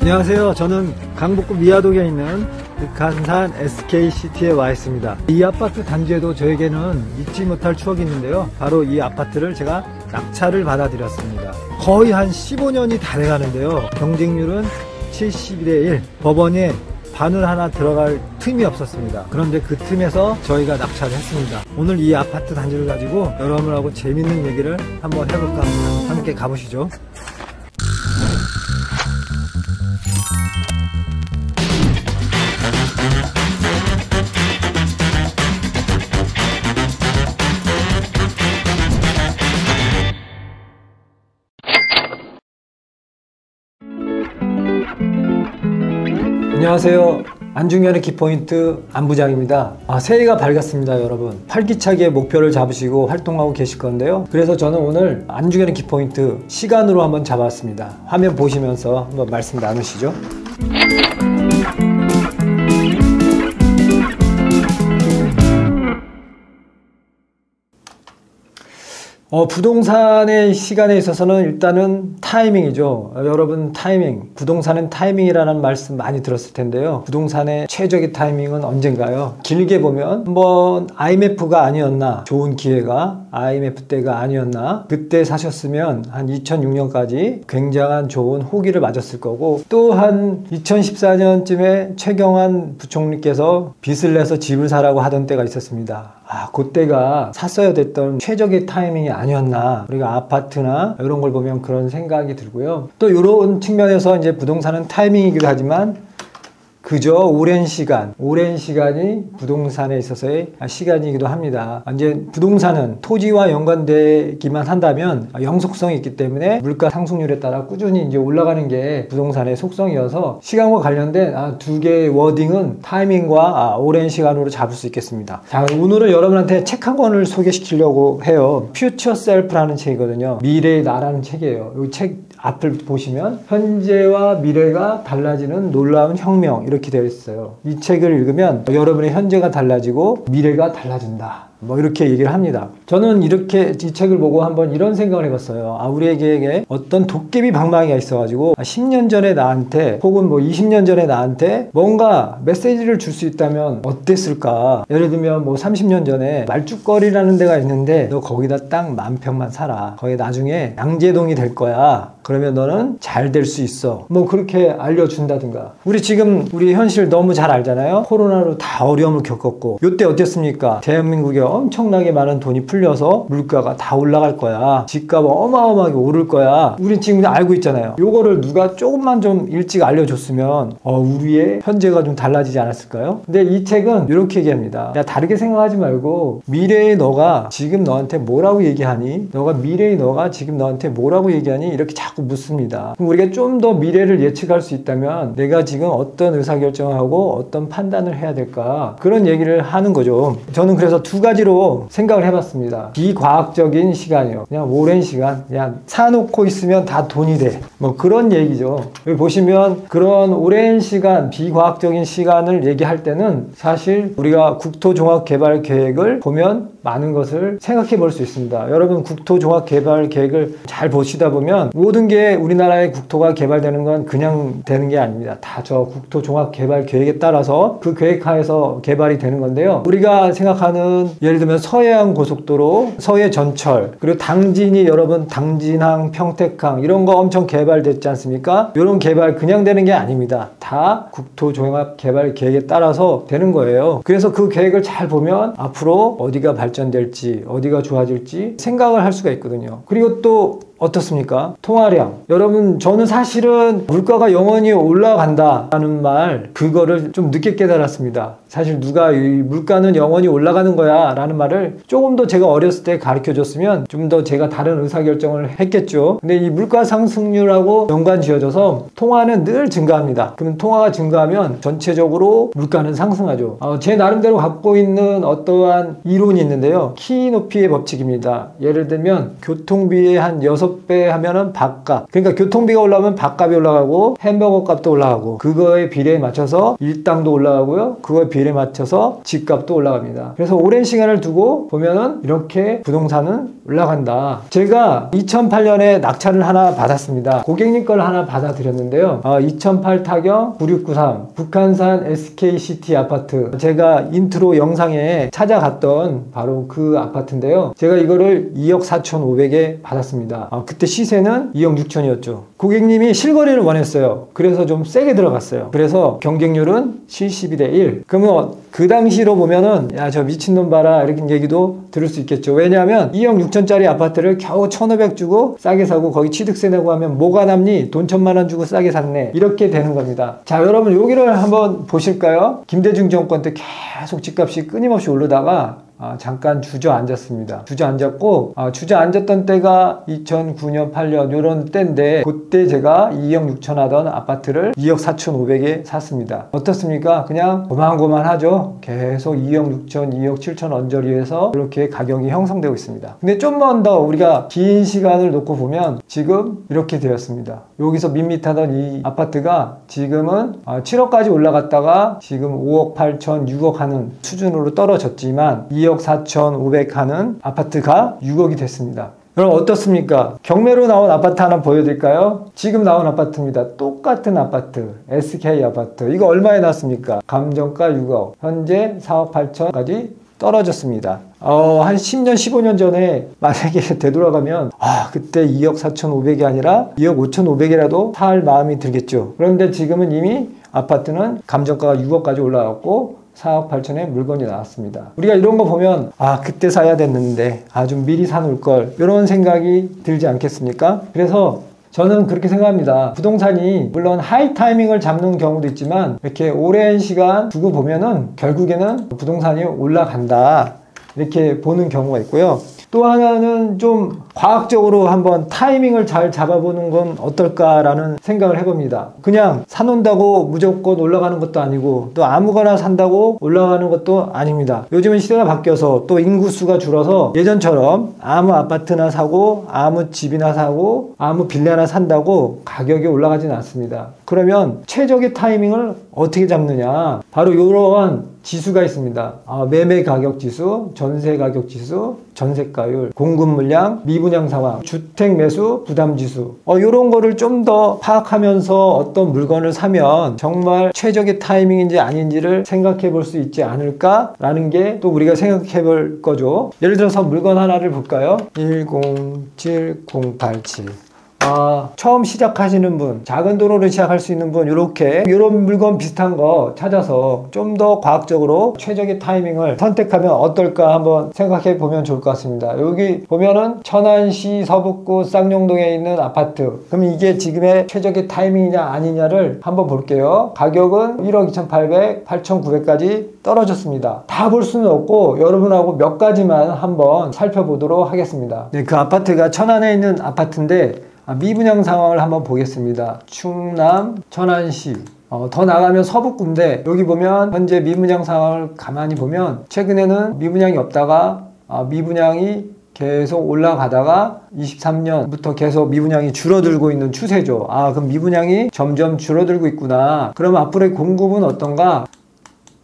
안녕하세요. 저는 강북구 미아동에 있는 북한산 SKCT에 와 있습니다. 이 아파트 단지에도 저에게는 잊지 못할 추억이 있는데요. 바로 이 아파트를 제가 낙찰을 받아들였습니다. 거의 한 15년이 다 돼가는데요. 경쟁률은 71대 1. 법원에 바늘 하나 들어갈 틈이 없었습니다. 그런데 그 틈에서 저희가 낙찰을 했습니다. 오늘 이 아파트 단지를 가지고 여러분하고 재밌는 얘기를 한번 해볼까 합니다. 함께 가보시죠. 안녕하세요. 안중현의 키포인트 안부장입니다. 새해가 밝았습니다. 여러분, 활기차게 목표를 잡으시고 활동하고 계실 건데요. 그래서 저는 오늘 안중현의 키포인트 시간으로 한번 잡았습니다. 화면 보시면서 한번 말씀 나누시죠. 부동산의 시간에 있어서는 일단은 타이밍이죠. 여러분, 타이밍. 부동산은 타이밍이라는 말씀 많이 들었을 텐데요. 부동산의 최적의 타이밍은 언젠가요? 길게 보면 한번 IMF가 아니었나, 좋은 기회가 IMF 때가 아니었나, 그때 사셨으면 한 2006년까지 굉장한 좋은 호기를 맞았을 거고, 또 한 2014년쯤에 최경환 부총리께서 빚을 내서 집을 사라고 하던 때가 있었습니다. 그때가 샀어야 됐던 최적의 타이밍이 아니었나. 우리가 아파트나 이런 걸 보면 그런 생각이 들고요. 또 이런 측면에서 이제 부동산은 타이밍이기도 하지만 그저 오랜 시간이 부동산에 있어서의 시간이기도 합니다. 이제 부동산은 토지와 연관되기만 한다면 영속성이 있기 때문에 물가 상승률에 따라 꾸준히 이제 올라가는 게 부동산의 속성이어서 시간과 관련된 두 개의 워딩은 타이밍과 오랜 시간으로 잡을 수 있겠습니다. 자, 오늘은 여러분한테 책 한 권을 소개시키려고 해요. Future Self라는 책이거든요. 미래의 나라는 책이에요. 이 책 앞을 보시면 현재와 미래가 달라지는 놀라운 혁명 이렇게 되어 있어요. 이 책을 읽으면 여러분의 현재가 달라지고 미래가 달라진다, 이렇게 얘기를 합니다. 저는 이렇게 이 책을 보고 한번 이런 생각을 해봤어요. 우리에게 어떤 도깨비 방망이가 있어가지고 10년 전에 나한테 혹은 20년 전에 나한테 뭔가 메시지를 줄 수 있다면 어땠을까. 예를 들면 30년 전에 말죽거리라는 데가 있는데 너 거기다 딱 10,000평만 사라. 거기 나중에 양재동이 될 거야. 그러면 너는 잘 될 수 있어. 그렇게 알려준다든가. 우리 현실 너무 잘 알잖아요. 코로나로 다 어려움을 겪었고, 요때 어땠습니까? 대한민국에 엄청나게 많은 돈이 풀려서 물가가 다 올라갈 거야. 집값 어마어마하게 오를 거야. 우리 지금 알고 있잖아요. 요거를 누가 조금만 좀 일찍 알려줬으면 우리의 현재가 좀 달라지지 않았을까요? 근데 이 책은 이렇게 얘기합니다. 야, 다르게 생각하지 말고 미래의 너가 지금 너한테 뭐라고 얘기하니? 미래의 너가 지금 너한테 뭐라고 얘기하니? 이렇게 자꾸 묻습니다. 그럼 우리가 좀 더 미래를 예측할 수 있다면 내가 지금 어떤 의사결정을 하고 어떤 판단을 해야 될까? 그런 얘기를 하는 거죠. 저는 그래서 두 가지로 생각을 해봤습니다. 비과학적인 시간이요. 그냥 오랜 시간, 그냥 사놓고 있으면 다 돈이 돼. 그런 얘기죠. 여기 보시면 그런 오랜 시간, 비과학적인 시간을 얘기할 때는 사실 우리가 국토종합개발계획을 보면 많은 것을 생각해 볼 수 있습니다. 여러분, 국토종합개발계획을 잘 보시다 보면 모든 게 우리나라의 국토가 개발되는 건 그냥 되는 게 아닙니다. 다 저 국토종합개발계획에 따라서 그 계획하에서 개발이 되는 건데요. 우리가 생각하는 예를 들면 서해안 고속도로, 서해 전철, 그리고 당진이 여러분 당진항, 평택항 이런 거 엄청 개발됐지 않습니까? 이런 개발 그냥 되는 게 아닙니다. 다 국토종합개발계획에 따라서 되는 거예요. 그래서 그 계획을 잘 보면 앞으로 어디가 발전될지, 어디가 좋아질지 생각을 할 수가 있거든요. 그리고 또 어떻습니까? 통화량. 여러분, 저는 사실은 물가가 영원히 올라간다라는 말, 그거를 좀 늦게 깨달았습니다. 사실 누가 이 물가는 영원히 올라가는 거야 라는 말을 조금 더 제가 어렸을 때 가르쳐 줬으면 좀 더 제가 다른 의사결정을 했겠죠. 근데 이 물가 상승률하고 연관 지어져서 통화는 늘 증가합니다. 그럼 통화가 증가하면 전체적으로 물가는 상승하죠. 제 나름대로 갖고 있는 어떠한 이론이 있는데요. 키 높이의 법칙입니다. 예를 들면 교통비의 한 6 6배 하면은 밥값. 그러니까 교통비가 올라오면 밥값이 올라가고 햄버거 값도 올라가고 그거에 비례에 맞춰서 일당도 올라가고요. 그거에 비례에 맞춰서 집값도 올라갑니다. 그래서 오랜 시간을 두고 보면은 이렇게 부동산은 올라간다. 제가 2008년에 낙찰을 하나 받았습니다. 고객님 걸 하나 받아드렸는데요. 2008 타경 9693 북한산 SKCT 아파트. 제가 인트로 영상에 찾아갔던 바로 그 아파트인데요. 제가 이거를 2억 4,500에 받았습니다. 그때 시세는 2억 6천이었죠. 고객님이 실거래를 원했어요. 그래서 좀 세게 들어갔어요. 그래서 경쟁률은 72대 1. 그러면 그 당시로 보면은 야, 저 미친놈 봐라 이렇게 얘기도 들을 수 있겠죠. 왜냐하면 2억 6천짜리 아파트를 겨우 1,500 주고 싸게 사고 거기 취득세 내고 하면 뭐가 남니? 돈 1,000만 원 주고 싸게 샀네. 이렇게 되는 겁니다. 자, 여러분 여기를 한번 보실까요? 김대중 정권 때 계속 집값이 끊임없이 오르다가 잠깐 주저앉았습니다. 주저앉았고 주저앉았던 때가 2009년 8년 이런 때인데 그때 제가 2억 6천 하던 아파트를 2억 4,500에 샀습니다. 어떻습니까? 그냥 고만고만하죠. 계속 2억 6천 2억 7천 언저리에서 이렇게 가격이 형성되고 있습니다. 근데 좀만 더 우리가 긴 시간을 놓고 보면 지금 이렇게 되었습니다. 여기서 밋밋하던 이 아파트가 지금은 7억까지 올라갔다가 지금 5억 8천 6억 하는 수준으로 떨어졌지만 2억 4,500 하는 아파트가 6억이 됐습니다. 그럼 어떻습니까? 경매로 나온 아파트 하나 보여드릴까요? 지금 나온 아파트입니다. 똑같은 아파트, SK 아파트. 이거 얼마에 났습니까? 감정가 6억, 현재 4억 8천까지 떨어졌습니다. 한 10년, 15년 전에 만약에 되돌아가면 그때 2억 4,500이 아니라 2억 5,500이라도 살 마음이 들겠죠. 그런데 지금은 이미 아파트는 감정가가 6억까지 올라갔고 4억 8천에 물건이 나왔습니다. 우리가 이런 거 보면 그때 사야 됐는데 좀 미리 사놓을 걸 이런 생각이 들지 않겠습니까? 그래서 저는 그렇게 생각합니다. 부동산이 물론 하이 타이밍을 잡는 경우도 있지만 이렇게 오랜 시간 두고 보면은 결국에는 부동산이 올라간다 이렇게 보는 경우가 있고요. 또 하나는 좀 과학적으로 한번 타이밍을 잘 잡아보는 건 어떨까라는 생각을 해봅니다. 그냥 사놓는다고 무조건 올라가는 것도 아니고 또 아무거나 산다고 올라가는 것도 아닙니다. 요즘은 시대가 바뀌어서 또 인구수가 줄어서 예전처럼 아무 아파트나 사고 아무 집이나 사고 아무 빌라나 산다고 가격이 올라가지는 않습니다. 그러면 최적의 타이밍을 어떻게 잡느냐? 바로 이러한 지수가 있습니다. 매매 가격 지수, 전세 가격 지수, 전세가율, 공급 물량, 미분양 상황, 주택 매수 부담 지수 이런 거를 좀 더 파악하면서 어떤 물건을 사면 정말 최적의 타이밍인지 아닌지를 생각해 볼 수 있지 않을까라는 게 또 우리가 생각해 볼 거죠. 예를 들어서 물건 하나를 볼까요? 107087 처음 시작하시는 분, 작은 돈으로 시작할 수 있는 분 이런 물건 비슷한 거 찾아서 좀 더 과학적으로 최적의 타이밍을 선택하면 어떨까 한번 생각해 보면 좋을 것 같습니다. 여기 보면은 천안시 서북구 쌍용동에 있는 아파트. 그럼 이게 지금의 최적의 타이밍이냐 아니냐를 한번 볼게요. 가격은 1억 2,800, 8,900까지 떨어졌습니다. 다 볼 수는 없고 여러분하고 몇 가지만 한번 살펴보도록 하겠습니다. 네, 그 아파트가 천안에 있는 아파트인데 미분양 상황을 한번 보겠습니다. 충남 천안시 더 나가면 서북구인데 여기 보면 현재 미분양 상황을 가만히 보면 최근에는 미분양이 없다가 미분양이 계속 올라가다가 23년부터 계속 미분양이 줄어들고 있는 추세죠. 그럼 미분양이 점점 줄어들고 있구나. 그럼 앞으로의 공급은 어떤가?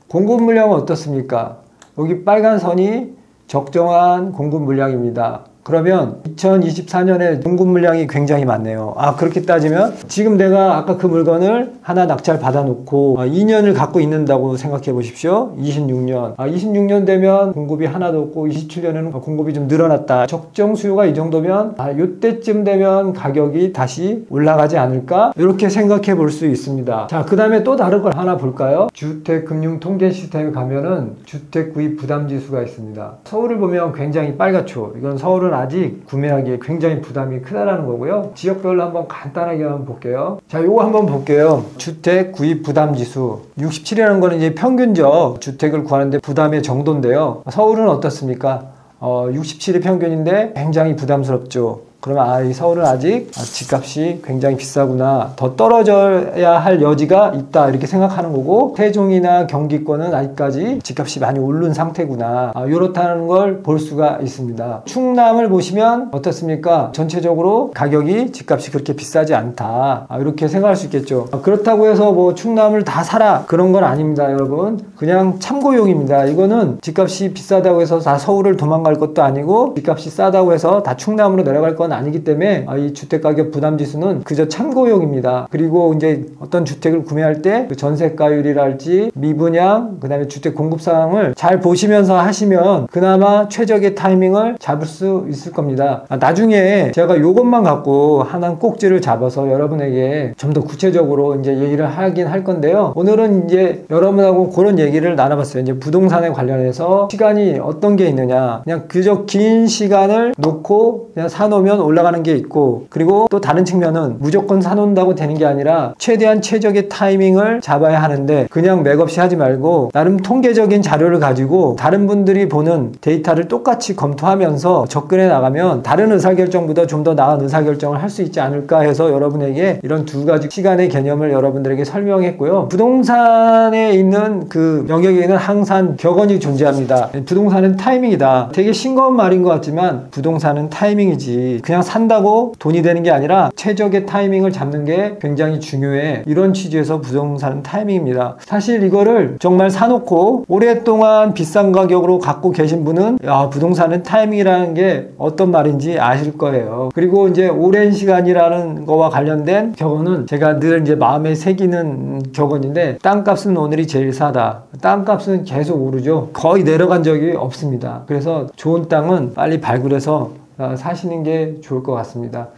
공급 물량은 어떻습니까? 여기 빨간 선이 적정한 공급 물량입니다. 그러면 2024년에 공급 물량이 굉장히 많네요. 그렇게 따지면 지금 내가 아까 그 물건을 하나 낙찰 받아놓고 2년을 갖고 있는다고 생각해 보십시오. 26년 되면 공급이 하나도 없고 27년에는 공급이 좀 늘어났다. 적정 수요가 이 정도면 이때쯤 되면 가격이 다시 올라가지 않을까? 이렇게 생각해 볼 수 있습니다. 자, 그 다음에 또 다른 걸 하나 볼까요? 주택금융통계 시스템에 가면은 주택구입 부담지수가 있습니다. 서울을 보면 굉장히 빨갛죠. 이건 서울은 아직 구매하기에 굉장히 부담이 크다라는 거고요. 지역별로 한번 간단하게 한번 볼게요. 자, 요거 한번 볼게요. 주택 구입 부담 지수 67이라는 거는 이제 평균적 주택을 구하는데 부담의 정도인데요. 서울은 어떻습니까? 67이 평균인데 굉장히 부담스럽죠. 그러면 이 서울은 아직 집값이 굉장히 비싸구나, 더 떨어져야 할 여지가 있다, 이렇게 생각하는 거고, 세종이나 경기권은 아직까지 집값이 많이 오른 상태구나, 이렇다는 걸 볼 수가 있습니다. 충남을 보시면 어떻습니까? 전체적으로 가격이, 집값이 그렇게 비싸지 않다, 이렇게 생각할 수 있겠죠. 그렇다고 해서 뭐 충남을 다 사라, 그런 건 아닙니다, 여러분. 그냥 참고용입니다. 이거는 집값이 비싸다고 해서 다 서울을 도망갈 것도 아니고, 집값이 싸다고 해서 다 충남으로 내려갈 건 아니기 때문에 이 주택가격 부담지수는 그저 참고용입니다. 그리고 이제 어떤 주택을 구매할 때 그 전세가율이랄지 미분양, 그 다음에 주택 공급 상황을 잘 보시면서 하시면 그나마 최적의 타이밍을 잡을 수 있을 겁니다. 나중에 제가 이것만 갖고 하나 꼭지를 잡아서 여러분에게 좀 더 구체적으로 이제 얘기를 하긴 할 건데요. 오늘은 이제 여러분하고 그런 얘기를 나눠봤어요. 이제 부동산에 관련해서 시간이 어떤 게 있느냐, 그냥 그저 긴 시간을 놓고 그냥 사놓으면 올라가는 게 있고, 그리고 또 다른 측면은 무조건 사놓는다고 되는 게 아니라 최대한 최적의 타이밍을 잡아야 하는데, 그냥 맥없이 하지 말고 나름 통계적인 자료를 가지고 다른 분들이 보는 데이터를 똑같이 검토하면서 접근해 나가면 다른 의사결정보다 좀 더 나은 의사결정을 할 수 있지 않을까 해서 여러분에게 이런 두 가지 시간의 개념을 여러분들에게 설명했고요. 부동산에 있는 그 영역에는 항상 격언이 존재합니다. 부동산은 타이밍이다. 되게 싱거운 말인 것 같지만 부동산은 타이밍이지, 그냥 산다고 돈이 되는 게 아니라 최적의 타이밍을 잡는 게 굉장히 중요해, 이런 취지에서 부동산은 타이밍입니다. 사실 이거를 정말 사놓고 오랫동안 비싼 가격으로 갖고 계신 분은 부동산은 타이밍이라는 게 어떤 말인지 아실 거예요. 그리고 이제 오랜 시간이라는 거와 관련된 격언은 제가 늘 이제 마음에 새기는 격언인데, 땅값은 오늘이 제일 싸다. 땅값은 계속 오르죠. 거의 내려간 적이 없습니다. 그래서 좋은 땅은 빨리 발굴해서 사시는 게 좋을 것 같습니다.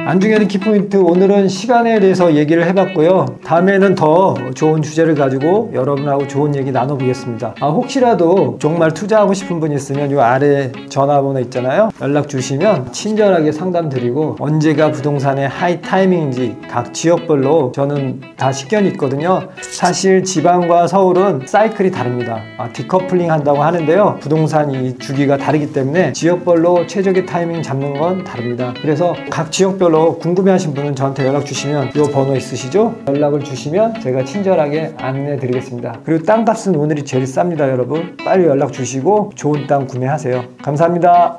안중에는 키포인트, 오늘은 시간에 대해서 얘기를 해봤고요. 다음에는 더 좋은 주제를 가지고 여러분하고 좋은 얘기 나눠보겠습니다. 혹시라도 정말 투자하고 싶은 분 있으면 이 아래 전화번호 있잖아요, 연락 주시면 친절하게 상담 드리고, 언제가 부동산의 하이 타이밍인지 각 지역별로 저는 다 식견이 있거든요. 사실 지방과 서울은 사이클이 다릅니다. 디커플링 한다고 하는데요, 부동산 이 주기가 다르기 때문에 지역별로 최적의 타이밍 잡는 건 다릅니다. 그래서 각 지역별로 궁금해하신 분은 저한테 연락 주시면, 이 번호 있으시죠? 연락을 주시면 제가 친절하게 안내 드리겠습니다. 그리고 땅값은 오늘이 제일 쌉니다, 여러분. 빨리 연락 주시고 좋은 땅 구매하세요. 감사합니다.